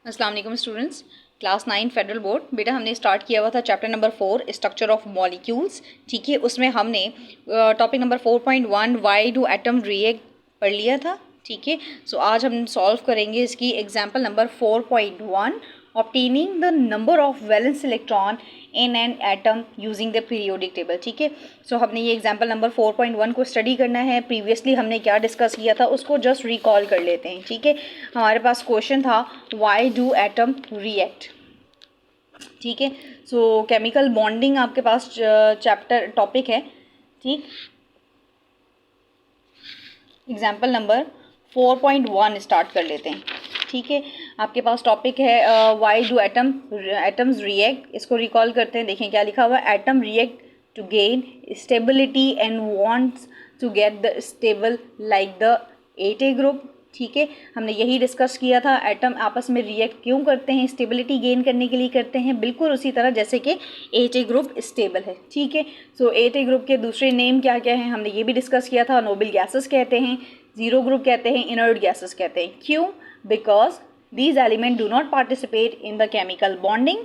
अस्सलाम वालेकुम students. Class 9 federal board बेटा हमने स्टार्ट किया हुआ था chapter number 4 structure of molecules. ठीक है, उसमें हमने topic number 4.1 why do atom react पढ़ लिया था। ठीक है, सो आज हम सॉल्व करेंगे इसकी example number 4.1 obtaining the number of valence electron in an atom using the periodic table. ठीक है, सो हमने ये एग्जांपल नंबर 4.1 को स्टडी करना है। प्रीवियसली हमने क्या डिस्कस किया था उसको जस्ट रिकॉल कर लेते हैं। ठीक है, हमारे पास क्वेश्चन था व्हाई डू एटम रिएक्ट। ठीक है, सो केमिकल बॉन्डिंग आपके पास चैप्टर टॉपिक है। ठीक, एग्जाम्पल नंबर 4.1 स्टार्ट कर लेते हैं। ठीक है, आपके पास टॉपिक है व्हाई डू एटम्स रिएक्ट। इसको रिकॉल करते हैं, देखें क्या लिखा हुआ है। Atom react to gain stability and wants to get the stable like the eight group. ठीक है, हमने यही डिस्कस किया था। एटम आपस में रिएक्ट क्यों करते हैं? स्टेबिलिटी गेन करने के लिए करते हैं, बिल्कुल उसी तरह जैसे कि एटे ग्रुप स्टेबल है। ठीक है, सो एटे ग्रुप के दूसरे नेम क्या क्या हैं हमने ये भी डिस्कस किया था। नोबल गैसेस कहते हैं, जीरो ग्रुप कहते हैं, इनर्ट गैसेस कहते हैं। क्यों? Because these elements do not participate in the chemical bonding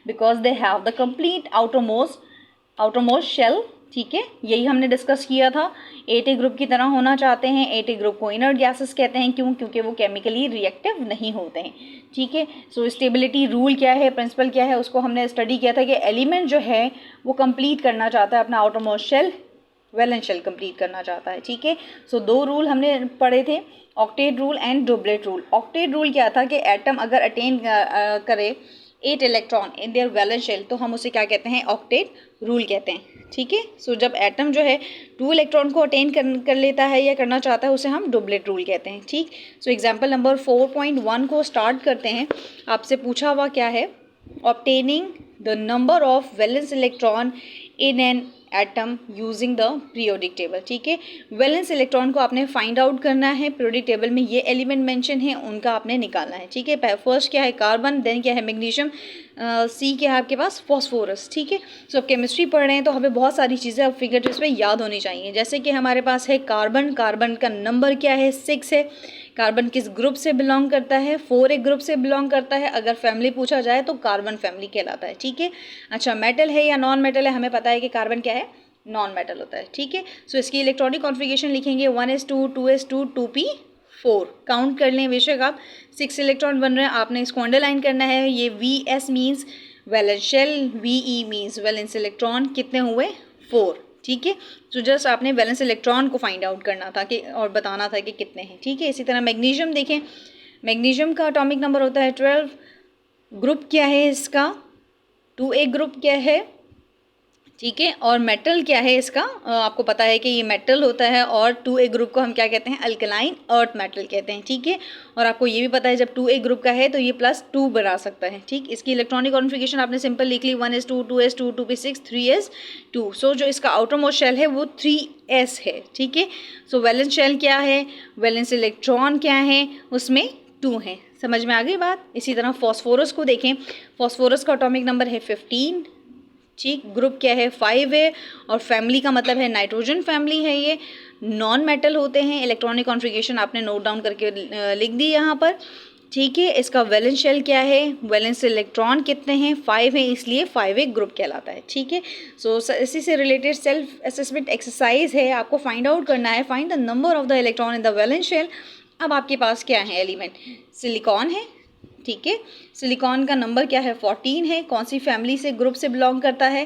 because they have the complete outermost shell। ठीक है, यही हमने डिस्कस किया था। एटे ग्रुप की तरह होना चाहते हैं। एटे ग्रुप को इनर्ट गैसेस कहते हैं। क्यों? क्योंकि वो केमिकली रिएक्टिव नहीं होते हैं। ठीक है, सो स्टेबिलिटी रूल क्या है, प्रिंसिपल क्या है, उसको हमने स्टडी किया था कि एलिमेंट जो है वो कंप्लीट करना चाहता है अपना outermost shell, valence shell complete करना चाहता है। ठीक है, सो दो रूल हमने पढ़े थे, octet rule and duplet rule. Octet rule क्या था कि एटम अगर अटेन करे 8 electron in their valence shell तो हम उसे क्या कहते हैं? ऑक्टेट रूल कहते हैं। ठीक है, सो जब एटम जो है 2 इलेक्ट्रॉन को अटेन कर लेता है या करना चाहता है उसे हम डुप्लेट रूल कहते हैं। ठीक, सो एग्जाम्पल नंबर 4.1 को स्टार्ट करते हैं। आपसे पूछा हुआ क्या है? Obtaining the number of valence electron in an atom using the periodic table. ठीक है, वैलेंस इलेक्ट्रॉन को आपने फाइंड आउट करना है। पीरियोडिक टेबल में ये एलिमेंट मेंशन है, उनका आपने निकालना है। ठीक है, फर्स्ट क्या है? कार्बन, देन क्या है? मैग्नीशियम, सी क्या है आपके पास? फॉस्फोरस। ठीक है, सो अब केमिस्ट्री पढ़ रहे हैं तो हमें बहुत सारी चीज़ें अब फिंगर टिप्स पे याद होनी चाहिए। जैसे कि हमारे पास है कार्बन, कार्बन का नंबर क्या है? 6 है। कार्बन किस ग्रुप से बिलोंग करता है? 4 एक ग्रुप से बिलोंग करता है। अगर फैमिली पूछा जाए तो कार्बन फैमिली कहलाता है। ठीक है, अच्छा मेटल है या नॉन मेटल है? हमें पता है कि कार्बन क्या है? नॉन मेटल होता है। ठीक है, सो इसकी इलेक्ट्रॉनिक कॉन्फ़िगरेशन लिखेंगे 1s2 2s2 2p4। काउंट कर लें, बेशक आप 6 इलेक्ट्रॉन बन रहे हैं, आपने इसको अंडरलाइन करना है। ये Vs means valence shell, Ve means valence electron. कितने हुए? 4। ठीक है, तो जस्ट आपने वैलेंस इलेक्ट्रॉन को फाइंड आउट करना था कि और बताना था कि कितने हैं। ठीक है, इसी तरह मैग्नीशियम देखें, मैग्नीशियम का एटॉमिक नंबर होता है 12। ग्रुप क्या है इसका? 2a ग्रुप क्या है? ठीक है, और मेटल क्या है इसका? आपको पता है कि ये मेटल होता है। और 2a ग्रुप को हम क्या कहते हैं? अल्कलाइन अर्थ मेटल कहते हैं। ठीक है, और आपको ये भी पता है जब 2a ग्रुप का है तो ये +2 बना सकता है। ठीक, इसकी इलेक्ट्रॉनिक कॉन्फ़िगरेशन आपने सिंपल लिख ली 1s2 2s2 2p6 3s2। सो जो इसका आउटरमोस्ट शेल है वो 3s है। ठीक है, सो वैलेंस शेल क्या है? वैलेंस इलेक्ट्रॉन क्या है? उसमें 2 हैं। समझ में आ गई बात? इसी तरह फॉस्फोरस को देखें, फॉस्फोरस का एटॉमिक नंबर है 15। ठीक, ग्रुप क्या है? 5 है। और फैमिली का मतलब है नाइट्रोजन फैमिली है। ये नॉन मेटल होते हैं। इलेक्ट्रॉनिक कॉन्फ़िगरेशन आपने नोट डाउन करके लिख दी यहाँ पर। ठीक है, इसका वैलेंस शेल क्या है? वैलेंस इलेक्ट्रॉन कितने हैं? 5 है, इसलिए 5 ग्रुप कहलाता है। ठीक है, सो इसी से रिलेटेड सेल्फ असेसमेंट एक्सरसाइज है, आपको फाइंड आउट करना है। Find the number of the electron in the valence shell. अब आपके पास क्या है एलिमेंट? सिलिकॉन है। ठीक है, सिलिकॉन का नंबर क्या है? 14 है। कौन सी फैमिली से, ग्रुप से बिलोंग करता है?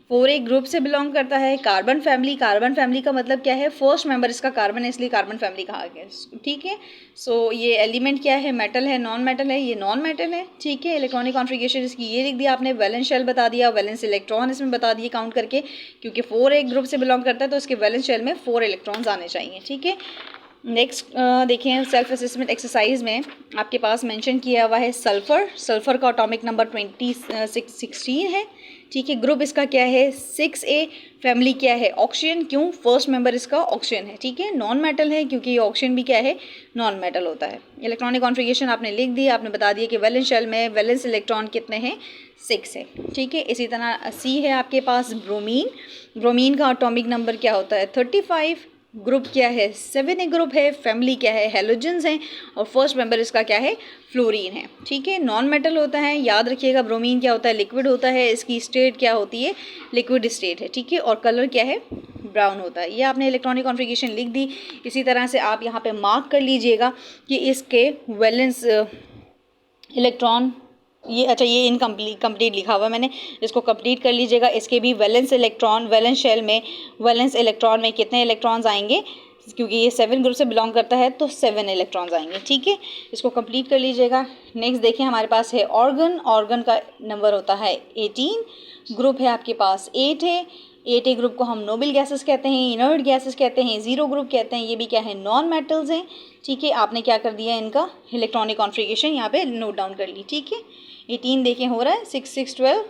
4a ग्रुप से बिलोंग करता है। कार्बन फैमिली, कार्बन फैमिली का मतलब क्या है? फर्स्ट मेंबर इसका कार्बन है, इसलिए कार्बन फैमिली कहा गया। ठीक है, सो ये एलिमेंट क्या है? मेटल है, नॉन मेटल है? ये नॉन मेटल है। ठीक है, इलेक्ट्रॉनिक कॉन्फ़िगरेशन इसकी ये लिख दिया आपने। वैलेंस शेल बता दिया, वैलेंस इलेक्ट्रॉन इसमें बता दिए काउंट करके, क्योंकि 4a ग्रुप से बिलोंग करता है तो इसके वैलेंस शेल में 4 इलेक्ट्रॉन्स आने चाहिए। ठीक है, नेक्स्ट देखें, सेल्फ असेसमेंट एक्सरसाइज में आपके पास मेंशन किया हुआ है सल्फ़र। सल्फ़र का एटॉमिक नंबर 16 है। ठीक है, ग्रुप इसका क्या है? 6a। फैमिली क्या है? ऑक्सीजन। क्यों? फर्स्ट मेंबर इसका ऑक्सीजन है। ठीक है, नॉन मेटल है क्योंकि ये ऑक्सीजन भी क्या है? नॉन मेटल होता है। इलेक्ट्रॉनिक कॉन्फ़िगरेशन आपने लिख दी, आपने बता दिया कि वैलेंस शेल में वैलेंस इलेक्ट्रॉन कितने हैं? 6 है। ठीक है, इसी तरह सी है आपके पास ब्रोमीन। ब्रोमीन का एटॉमिक नंबर क्या होता है? 35। ग्रुप क्या है 7A ग्रुप है, फैमिली क्या है हेलोजन्स हैं, और फर्स्ट मेंबर इसका क्या है फ्लोरीन है। ठीक है, नॉन मेटल होता है, याद रखिएगा ब्रोमीन क्या होता है लिक्विड होता है, इसकी स्टेट क्या होती है लिक्विड स्टेट है। ठीक है, और कलर क्या है ब्राउन होता है। ये आपने इलेक्ट्रॉनिक कॉन्फ़िगरेशन लिख दी। इसी तरह से आप यहाँ पे मार्क कर लीजिएगा कि इसके वैलेंस इलेक्ट्रॉन ये अच्छा ये कंप्लीट लिखा हुआ है मैंने, इसको कंप्लीट कर लीजिएगा। इसके भी वैलेंस इलेक्ट्रॉन वैलेंस शेल में वैलेंस इलेक्ट्रॉन में कितने इलेक्ट्रॉन्स आएंगे, क्योंकि ये 7 ग्रुप से बिलोंग करता है तो 7 इलेक्ट्रॉन्स आएंगे। ठीक है, इसको कंप्लीट कर लीजिएगा। नेक्स्ट देखिए हमारे पास है ऑर्गन। ऑर्गन का नंबर होता है 18, ग्रुप है आपके पास 8 है। 8A ग्रुप को हम नोबल गैसेस कहते हैं, इनर्ट गैसेस कहते हैं, 0 ग्रुप कहते हैं। ये भी क्या है नॉन मेटल्स हैं। ठीक है, आपने क्या कर दिया इनका इलेक्ट्रॉनिक कॉन्फ़िगरेशन यहाँ पे नोट डाउन कर ली। ठीक है, 18 देखें हो रहा है 6 6 12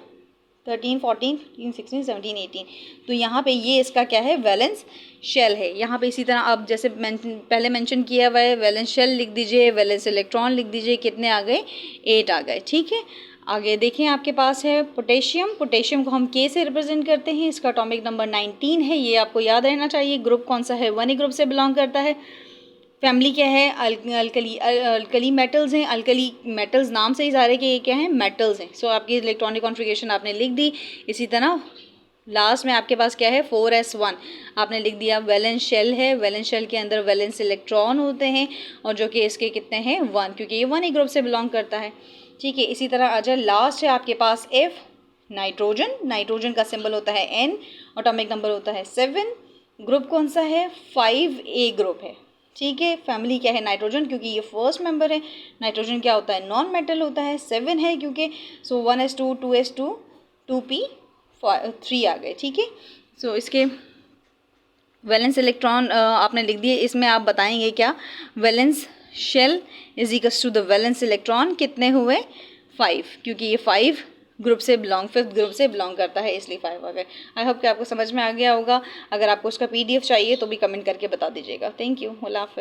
13 14 15 16 17 18। तो यहाँ पे ये इसका क्या है वैलेंस शेल है। यहाँ पे इसी तरह आप जैसे पहले मेंशन किया हुआ है वैलेंस शेल लिख दीजिए, वैलेंस इलेक्ट्रॉन लिख दीजिए, कितने आ गए 8 आ गए। ठीक है, आगे देखें आपके पास है पोटेशियम। पोटेशियम को हम के से रिप्रेजेंट करते हैं, इसका एटॉमिक नंबर 19 है, ये आपको याद रहना चाहिए। ग्रुप कौन सा है 1A ग्रुप से बिलोंग करता है। फैमिली क्या है अल्कली मेटल्स हैं। अल्कली मेटल्स नाम से ही सारे के ये क्या हैं मेटल्स हैं। सो आपकी इलेक्ट्रॉनिक कॉन्फ़िगरेशन आपने लिख दी। इसी तरह लास्ट में आपके पास क्या है 4s1 आपने लिख दिया। वैलेंस शेल है, वैलेंस शेल के अंदर वैलेंस इलेक्ट्रॉन होते हैं और जो कि इसके कितने हैं 1, क्योंकि ये 1A ग्रुप से बिलोंग करता है। ठीक है, इसी तरह अच्छा लास्ट है आपके पास F नाइट्रोजन। नाइट्रोजन का सिंबल होता है N, एटॉमिक नंबर होता है 7। ग्रुप कौन सा है 5A ग्रुप है। ठीक है, फैमिली क्या है नाइट्रोजन, क्योंकि ये फर्स्ट मेंबर है। नाइट्रोजन क्या होता है नॉन मेटल होता है। 7 है क्योंकि सो 1s2 2s2 2p3 आ गए। ठीक है, सो इसके वैलेंस इलेक्ट्रॉन आपने लिख दिए। इसमें आप बताएंगे क्या valence shell is equals to the valence electron कितने हुए 5, क्योंकि ये 5 ग्रुप से बिलोंग 5th ग्रुप से बिलोंग करता है, इसलिए 5 आ गए। आई होप कि आपको समझ में आ गया होगा। अगर आपको उसका PDF चाहिए तो भी कमेंट करके बता दीजिएगा। थैंक यू, अल्लाह हाफ़िज़।